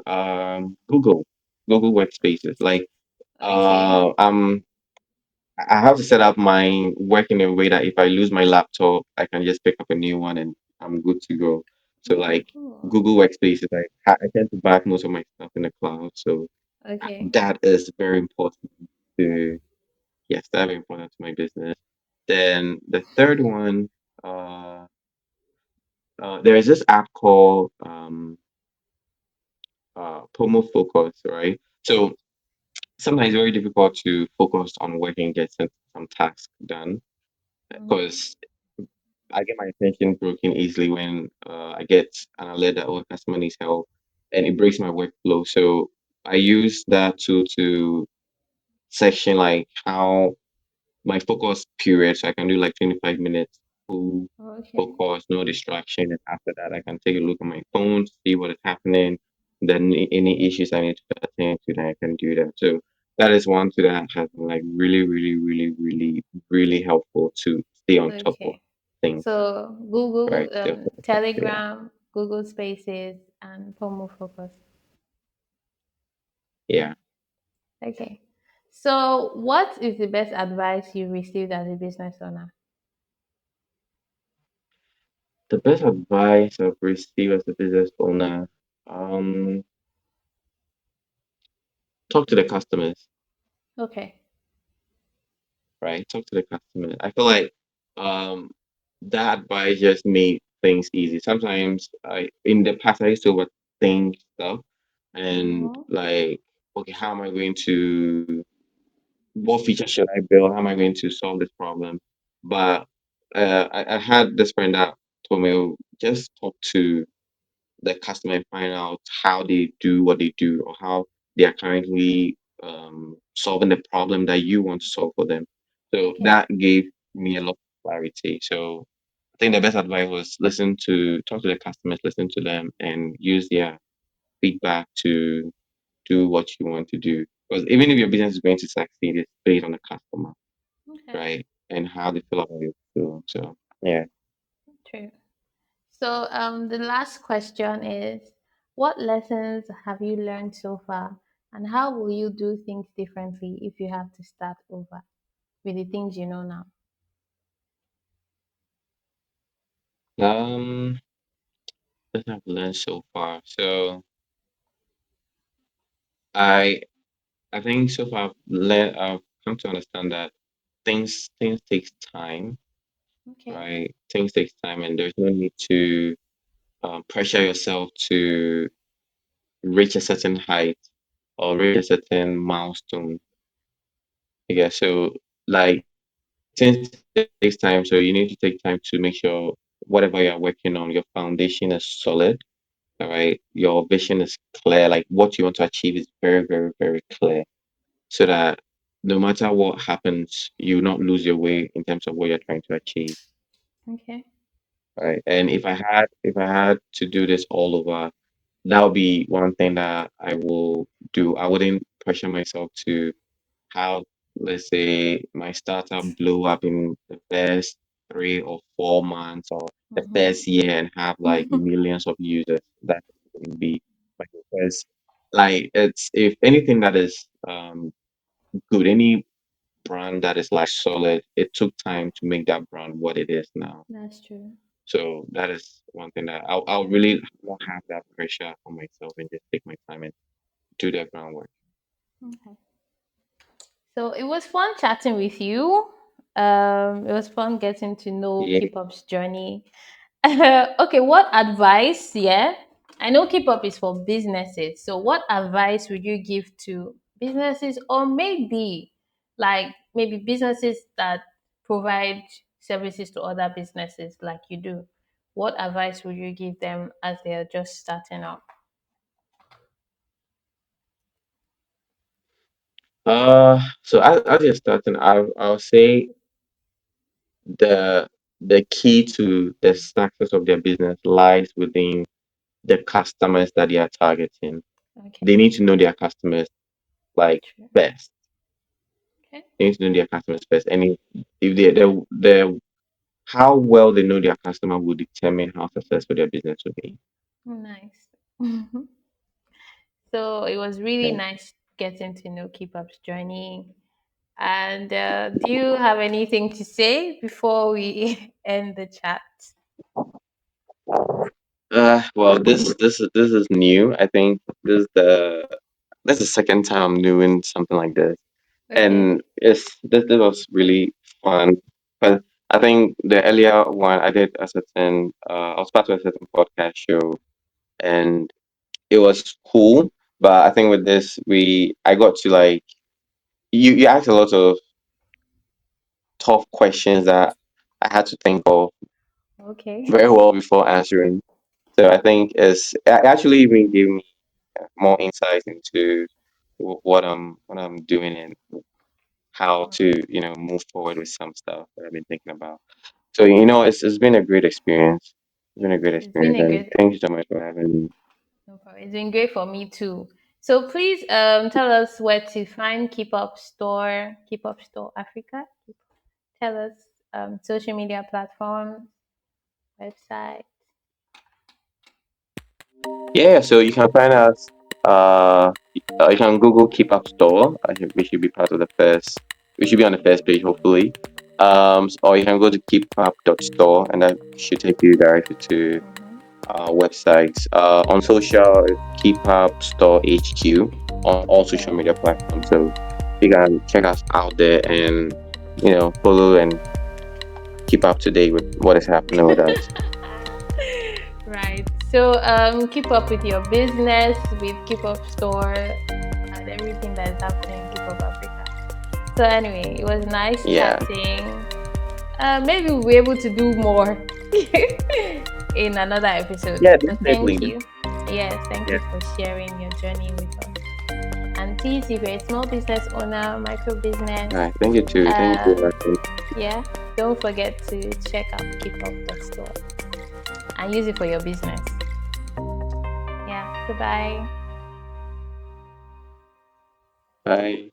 [SPEAKER 2] Google Workspaces. Like
[SPEAKER 1] Okay.
[SPEAKER 2] I'm I have to set up my work in a way that if I lose my laptop, I can just pick up a new one and I'm good to go. So like
[SPEAKER 1] Oh.
[SPEAKER 2] Google Workspaces, I tend to back most of my stuff in the cloud. So
[SPEAKER 1] Okay.
[SPEAKER 2] that is very important to yes, that's very important to my business. Then the third one, uh, there is this app called Pomo Focus, right? So sometimes it's very difficult to focus on work and get some tasks done
[SPEAKER 1] Mhm.
[SPEAKER 2] because I get my attention broken easily when I get an alert that our customer needs help, and it breaks my workflow. So I use that tool to section like how my focus period, so I can do like 25 minutes full
[SPEAKER 1] Okay.
[SPEAKER 2] focus, no distraction, and after that I can take a look at my phone, see what is happening, then any issues I need to attend to, then I can do that. So that is one tool that has been like really, really, really, really, really helpful to stay on top of
[SPEAKER 1] Okay.
[SPEAKER 2] things.
[SPEAKER 1] So Google,
[SPEAKER 2] Right. So, yeah.
[SPEAKER 1] Telegram, Google Spaces, and Pomo Focus.
[SPEAKER 2] Yeah.
[SPEAKER 1] Okay. So, what is the best advice you received as a business owner?
[SPEAKER 2] The best advice I've received as a business owner, um, talk to the customers,
[SPEAKER 1] Okay.
[SPEAKER 2] right? Talk to the customers. I feel like um that advice just made things easy. Sometimes in the past I used to overthink stuff and
[SPEAKER 1] Mm-hmm.
[SPEAKER 2] like, okay, how am I going to what feature should I build? How am I going to solve this problem? But I had this friend that told me, "Oh, just talk to the customer and find out how they do what they do or how they are currently solving the problem that you want to solve for them." So
[SPEAKER 1] Okay.
[SPEAKER 2] that gave me a lot of clarity. So I think the best advice was talk to the customers, listen to them, and use their feedback to do what you want to do. Because even if your business is going to succeed, it's based on the customer,
[SPEAKER 1] Okay.
[SPEAKER 2] right? And how they feel about it. So yeah.
[SPEAKER 1] True. So, the last question is, what lessons have you learned so far, and how will you do things differently if you have to start over with the things you know now?
[SPEAKER 2] Um, what I've learned so far. So I I think so far I've come to understand that things takes time,
[SPEAKER 1] Okay.
[SPEAKER 2] right? Things takes time, and there's no need to pressure yourself to reach a certain height or reach a certain milestone. Yeah, so like things takes time, so you need to take time to make sure whatever you're working on, your foundation is solid, all right? Your vision is clear, like what you want to achieve is very, very, very clear so that no matter what happens, you not lose your way in terms of what you're trying to achieve.
[SPEAKER 1] Okay.
[SPEAKER 2] Right. And if I had to do this all over, that would be one thing that I will do. I wouldn't pressure myself to have, let's say, my startup blow up in the first 3 or 4 months or the
[SPEAKER 1] Mm-hmm.
[SPEAKER 2] first year and have like millions of users. That would be like because like it's if anything that is good, any brand that is like solid, it took time to make that brand what it is now.
[SPEAKER 1] That's true.
[SPEAKER 2] So that is one thing that I'll really not have that pressure on myself and just take my time and do the groundwork.
[SPEAKER 1] Okay. So it was fun chatting with you. It was fun getting to know
[SPEAKER 2] Yeah.
[SPEAKER 1] KeepUp's journey. Okay, what advice? Yeah, I know KeepUp is for businesses. So, what advice would you give to businesses, or maybe businesses that provide services to other businesses like you do? What advice would you give them as they are just starting up?
[SPEAKER 2] So as you're starting, I'll say the the key to the success of their business lies within the customers that they are targeting.
[SPEAKER 1] Okay,
[SPEAKER 2] They need to know their customers like
[SPEAKER 1] true.
[SPEAKER 2] best.
[SPEAKER 1] Okay,
[SPEAKER 2] They need to know their customers first. And if they how well they know their customer will determine how successful their business will be.
[SPEAKER 1] nice. So it was really
[SPEAKER 2] Yeah.
[SPEAKER 1] nice getting to know KeepUp's journey. And do you have anything to say before we end the chat?
[SPEAKER 2] Well, this is new. I think this is the second time I'm doing something like this,
[SPEAKER 1] Okay.
[SPEAKER 2] and this was really fun. But I think the earlier one I did a certain I was part of a certain podcast show, and it was cool. But I think with this, I got to like you asked a lot of tough questions that I had to think of
[SPEAKER 1] Okay.
[SPEAKER 2] very well before answering. So I think it actually even gave me more insight into what I'm doing and how to move forward with some stuff that I've been thinking about. So it's been a great experience. It's been a great
[SPEAKER 1] It's been
[SPEAKER 2] experience,
[SPEAKER 1] a
[SPEAKER 2] and
[SPEAKER 1] good,
[SPEAKER 2] thank you so much for having me.
[SPEAKER 1] no problem. It's been great for me too. So please tell us where to find KeepUp Store, KeepUp Store Africa. Tell us social media platforms, website.
[SPEAKER 2] Yeah, so you can find us. You can Google KeepUp Store. We should be part of the first. We should be on the first page, hopefully. Or you can go to KeepUp.store, and that should take you directly to
[SPEAKER 1] Mhm.
[SPEAKER 2] our websites. On social, it's KeepUp Store HQ on all social
[SPEAKER 1] Okay.
[SPEAKER 2] media platforms. So you can check us out there and follow and keep up to date with what is happening with us.
[SPEAKER 1] Right. So keep up with your business with KeepUp Store and everything that is happening in KeepUp Africa. So anyway, it was nice
[SPEAKER 2] Yeah,
[SPEAKER 1] chatting. Maybe we'll be able to do more in another episode.
[SPEAKER 2] yeah,
[SPEAKER 1] So thank
[SPEAKER 2] definitely.
[SPEAKER 1] you. Yes, thank
[SPEAKER 2] Yeah.
[SPEAKER 1] you for sharing your journey with us. And please, if you're a small business owner, micro business,
[SPEAKER 2] All right. Thank you too. Thank you,
[SPEAKER 1] uh,
[SPEAKER 2] Martin.
[SPEAKER 1] yeah, don't forget to check out KeepUp.store and use it for your business. Yeah, goodbye.
[SPEAKER 2] Bye.